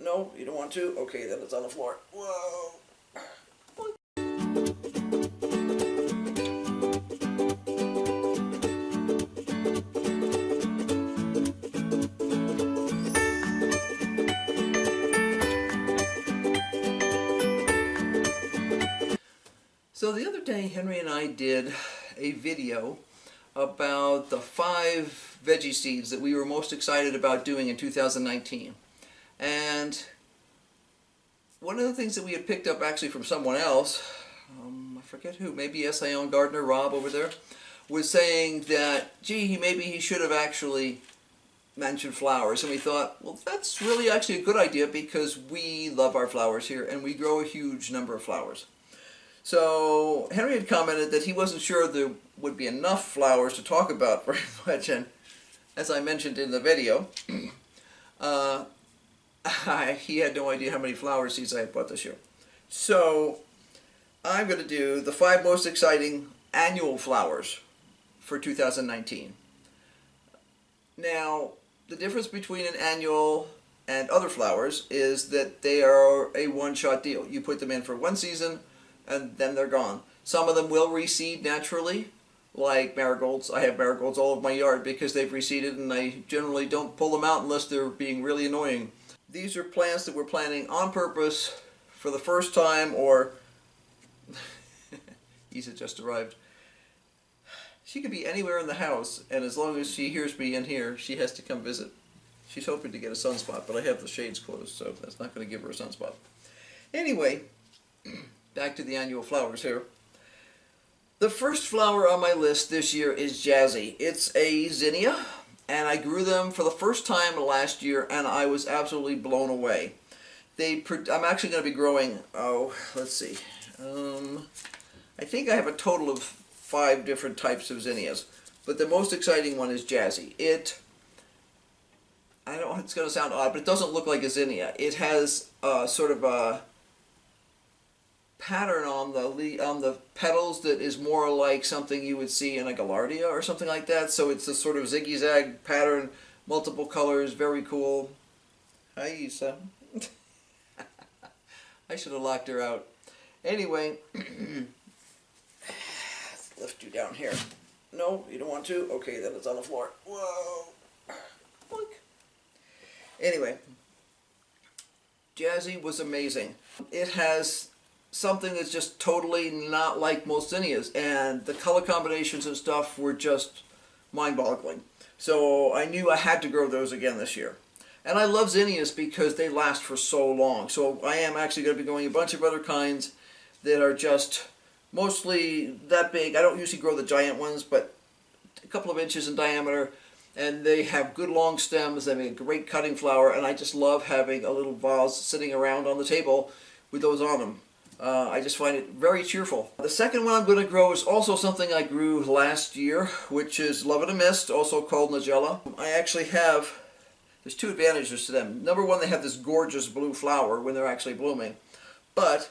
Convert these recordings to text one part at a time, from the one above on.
No, you don't want to? Okay, then it's on the floor. Whoa. So the other day, Henry and I did a video about the 5 veggie seeds that we were most excited about doing in 2019. And one of the things that we had picked up actually from someone else, I forget who, maybe S.I. Own Gardener, Rob over there, was saying that, gee, maybe he should have actually mentioned flowers. And we thought, well, that's really actually a good idea because we love our flowers here and we grow a huge number of flowers. So Henry had commented that he wasn't sure there would be enough flowers to talk about very much, and as I mentioned in the video, he had no idea how many flower seeds I had bought this year. So I'm going to do the 5 most exciting annual flowers for 2019. Now, the difference between an annual and other flowers is that they are a one-shot deal. You put them in for one season and then they're gone. Some of them will reseed naturally, like marigolds. I have marigolds all over my yard because they've reseeded, and I generally don't pull them out unless they're being really annoying. These are plants that we're planting on purpose for the first time, or Isa just arrived. She could be anywhere in the house, and as long as she hears me in here, she has to come visit. She's hoping to get a sunspot, but I have the shades closed, so that's not going to give her a sunspot. Anyway, back to the annual flowers here. The first flower on my list this year is Jazzy. It's a zinnia, and I grew them for the first time last year, and I was absolutely blown away. I'm actually going to be growing, let's see, I think I have a total of 5 different types of zinnias, but the most exciting one is Jazzy. I don't know, it's going to sound odd, but it doesn't look like a zinnia. It has sort of a pattern on the petals that is more like something you would see in a gaillardia or something like that. So it's a sort of ziggy-zag pattern, multiple colors, very cool. Hi, Isa. I should have locked her out. Anyway, let's lift you down here. No, you don't want to? Okay, then it's on the floor. Whoa. Boink. Anyway, Jazzy was amazing. It has something that's just totally not like most zinnias, and the color combinations and stuff were just mind-boggling. So I knew I had to grow those again this year. And I love zinnias because they last for so long. So I am actually going to be growing a bunch of other kinds that are just mostly that big. I don't usually grow the giant ones, but a couple of inches in diameter, and they have good long stems. They make a great cutting flower, and I just love having a little vase sitting around on the table with those on them. I just find it very cheerful. The second one I'm going to grow is also something I grew last year, which is Love in a Mist, also called Nigella. I actually have, there's 2 advantages to them. Number one, they have this gorgeous blue flower when they're actually blooming, but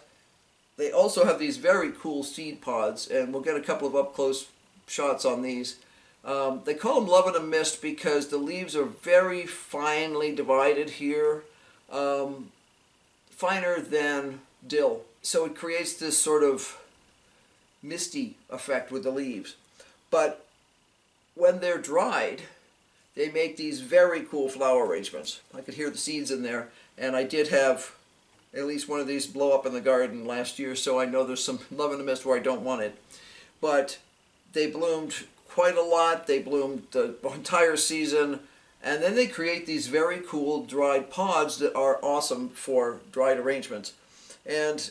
they also have these very cool seed pods, and we'll get a couple of up-close shots on these. They call them Love in a Mist because the leaves are very finely divided here, finer than dill. So it creates this sort of misty effect with the leaves. But when they're dried, they make these very cool flower arrangements. I could hear the seeds in there, and I did have at least one of these blow up in the garden last year, so I know there's some Love in the Mist where I don't want it. But they bloomed quite a lot. They bloomed the entire season, and then they create these very cool dried pods that are awesome for dried arrangements. And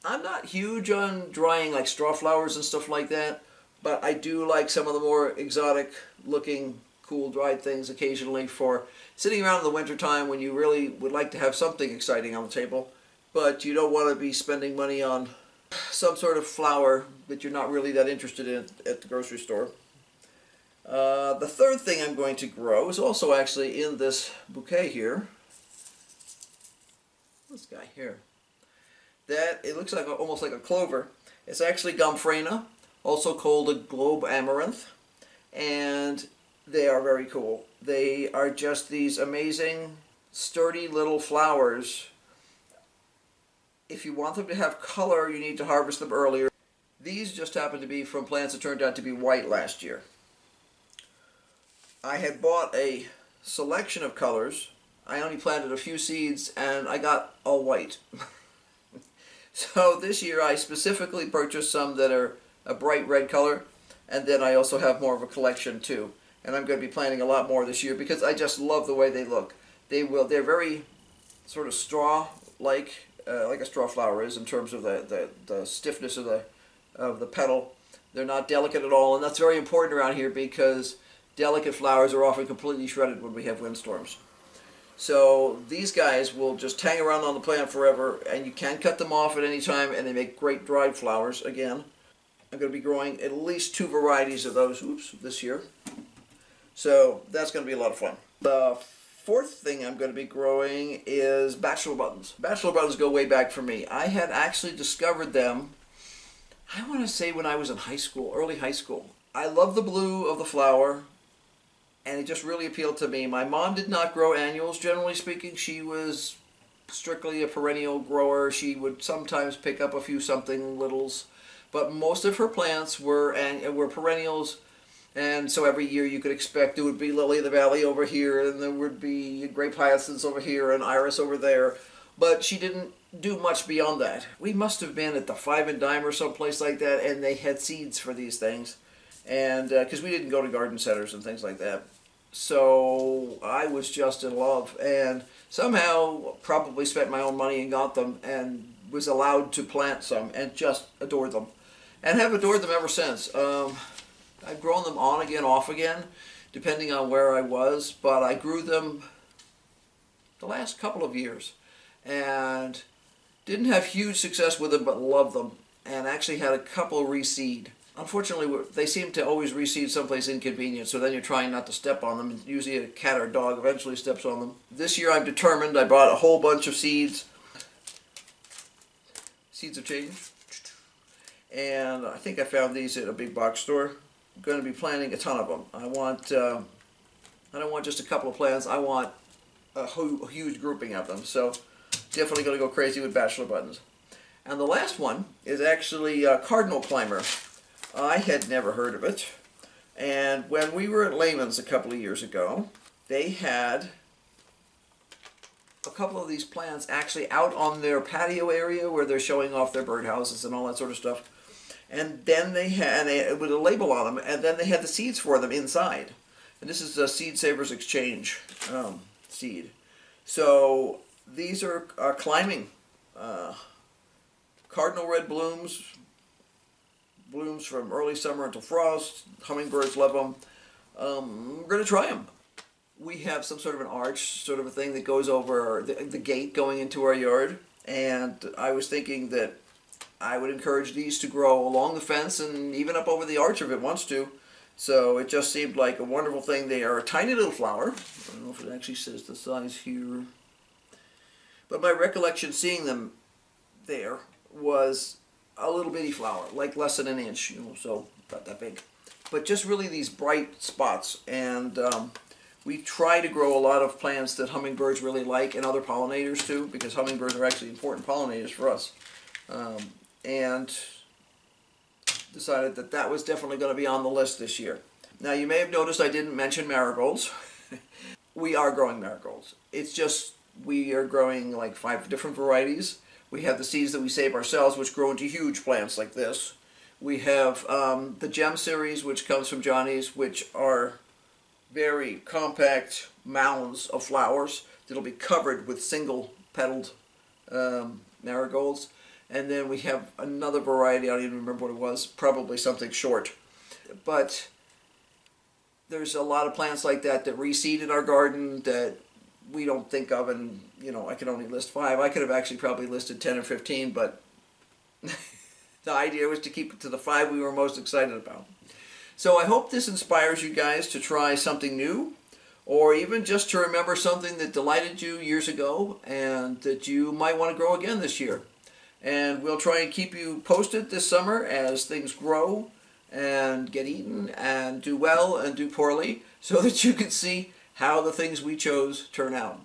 I'm not huge on drying like straw flowers and stuff like that, but I do like some of the more exotic looking cool dried things occasionally for sitting around in the winter time when you really would like to have something exciting on the table, but you don't want to be spending money on some sort of flower that you're not really that interested in at the grocery store. The third thing I'm going to grow is also actually in this bouquet here. This guy here. That it looks like almost like a clover. It's actually Gomphrena, also called a globe amaranth, and they are very cool. They are just these amazing sturdy little flowers. If you want them to have color, you need to harvest them earlier. These just happen to be from plants that turned out to be white last year. I had bought a selection of colors. I only planted a few seeds and I got all white. So this year I specifically purchased some that are a bright red color, and then I also have more of a collection too. And I'm going to be planting a lot more this year because I just love the way they look. They're very sort of straw-like, like a straw flower is in terms of the stiffness of the petal. They're not delicate at all, and that's very important around here because delicate flowers are often completely shredded when we have windstorms. So these guys will just hang around on the plant forever, and you can cut them off at any time, and they make great dried flowers. Again, I'm going to be growing at least 2 varieties of those this year. So that's going to be a lot of fun. The fourth thing I'm going to be growing is bachelor buttons. Bachelor buttons go way back for me. I had actually discovered them, I want to say when I was in high school, early high school. I love the blue of the flower, and it just really appealed to me. My mom did not grow annuals, generally speaking. She was strictly a perennial grower. She would sometimes pick up a few something littles, but most of her plants were perennials, and so every year you could expect there would be lily of the valley over here, and there would be grape hyacinths over here, and iris over there, but she didn't do much beyond that. We must have been at the Five and Dime or someplace like that, and they had seeds for these things. And because we didn't go to garden centers and things like that. So I was just in love, and somehow probably spent my own money and got them, and was allowed to plant some, and just adored them, and have adored them ever since. I've grown them on again, off again, depending on where I was, but I grew them the last couple of years, and didn't have huge success with them, but loved them, and actually had a couple reseed. Unfortunately, they seem to always reseed someplace inconvenient, so then you're trying not to step on them, and usually a cat or dog eventually steps on them. This year I'm determined. I bought a whole bunch of seeds. Seeds have changed. And I think I found these at a big box store. I'm going to be planting a ton of them. I don't want just a couple of plants. I want a huge grouping of them. So definitely going to go crazy with bachelor buttons. And the last one is actually cardinal climber. I had never heard of it, and when we were at Lehman's a couple of years ago, they had a couple of these plants actually out on their patio area where they're showing off their birdhouses and all that sort of stuff. And then they had with a label on them, and then they had the seeds for them inside. And this is a Seed Savers Exchange seed. So these are climbing cardinal red blooms from early summer until frost. Hummingbirds love them. We're going to try them. We have some sort of an arch, sort of a thing that goes over the gate going into our yard. And I was thinking that I would encourage these to grow along the fence and even up over the arch if it wants to. So it just seemed like a wonderful thing. They are a tiny little flower. I don't know if it actually says the size here. But my recollection seeing them there was a little bitty flower, like less than an inch, so not that big. But just really these bright spots, and we try to grow a lot of plants that hummingbirds really like, and other pollinators too, because hummingbirds are actually important pollinators for us. And decided that that was definitely going to be on the list this year. Now you may have noticed I didn't mention marigolds. We are growing marigolds. It's just we are growing like 5 different varieties. We have the seeds that we save ourselves, which grow into huge plants like this. We have the Gem series, which comes from Johnny's, which are very compact mounds of flowers that'll be covered with single-petaled marigolds. And then we have another variety, I don't even remember what it was, probably something short. But there's a lot of plants like that that reseed in our garden that we don't think of, and I can only list 5. I could have actually probably listed 10 or 15, but the idea was to keep it to the 5 we were most excited about. So I hope this inspires you guys to try something new, or even just to remember something that delighted you years ago and that you might want to grow again this year. And we'll try and keep you posted this summer as things grow and get eaten and do well and do poorly, so that you can see how the things we chose turn out.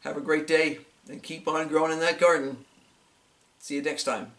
Have a great day and keep on growing in that garden. See you next time.